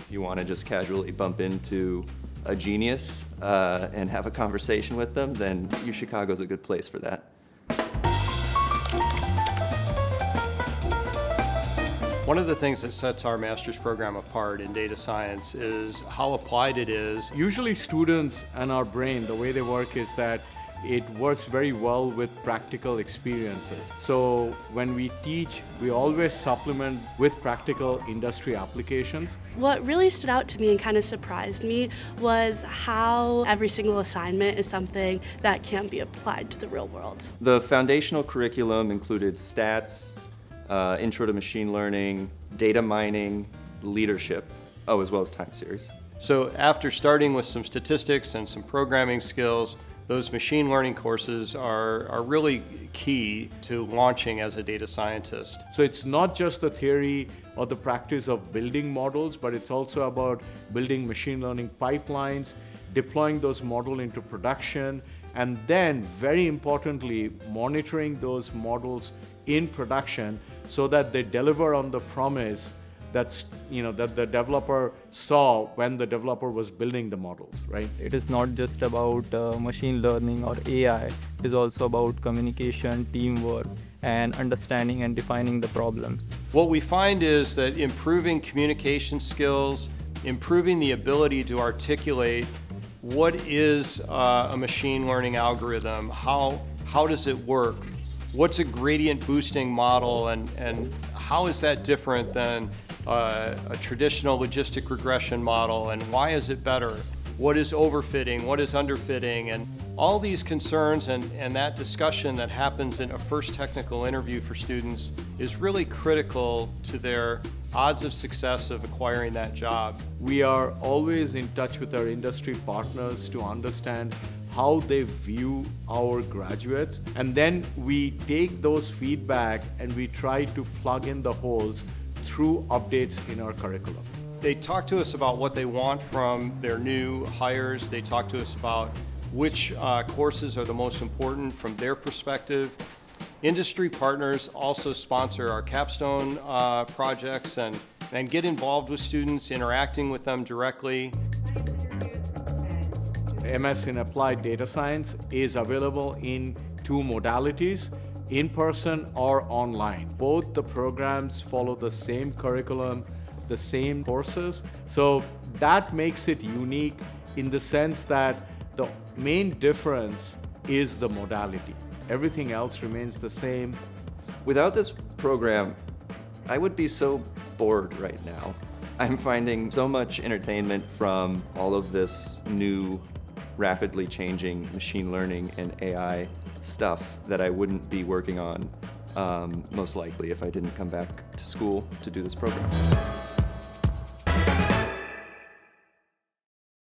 you want to just casually bump into a genius and have a conversation with them, then UChicago's a good place for that. One of the things that sets our master's program apart in data science is how applied it is. Usually students and our brain, the way they work is that it works very well with practical experiences. So when we teach, we always supplement with practical industry applications. What really stood out to me and kind of surprised me was how every single assignment is something that can be applied to the real world. The foundational curriculum included stats, intro to machine learning, data mining, leadership, as well as time series. So after starting with some statistics and some programming skills, those machine learning courses are really key to launching as a data scientist. So it's not just the theory or the practice of building models, but it's also about building machine learning pipelines, deploying those models into production, and then very importantly, monitoring those models in production so that they deliver on the promise that the developer saw when the developer was building the models, right? It is not just about machine learning or AI. It is also about communication, teamwork, and understanding and defining the problems. What we find is that improving communication skills, improving the ability to articulate what is a machine learning algorithm, how does it work, what's a gradient boosting model, and how is that different than a traditional logistic regression model, and why is it better? What is overfitting? What is underfitting? And all these concerns and that discussion that happens in a first technical interview for students is really critical to their odds of success of acquiring that job. We are always in touch with our industry partners to understand how they view our graduates, and then we take those feedback and we try to plug in the holes through updates in our curriculum. They talk to us about what they want from their new hires. They talk to us about which courses are the most important from their perspective. Industry partners also sponsor our capstone projects and get involved with students, interacting with them directly. MS in Applied Data Science is available in 2 modalities, in person or online. Both the programs follow the same curriculum, the same courses. So that makes it unique in the sense that the main difference is the modality. Everything else remains the same. Without this program, I would be so bored right now. I'm finding so much entertainment from all of this new, rapidly changing machine learning and AI stuff that I wouldn't be working on most likely if I didn't come back to school to do this program.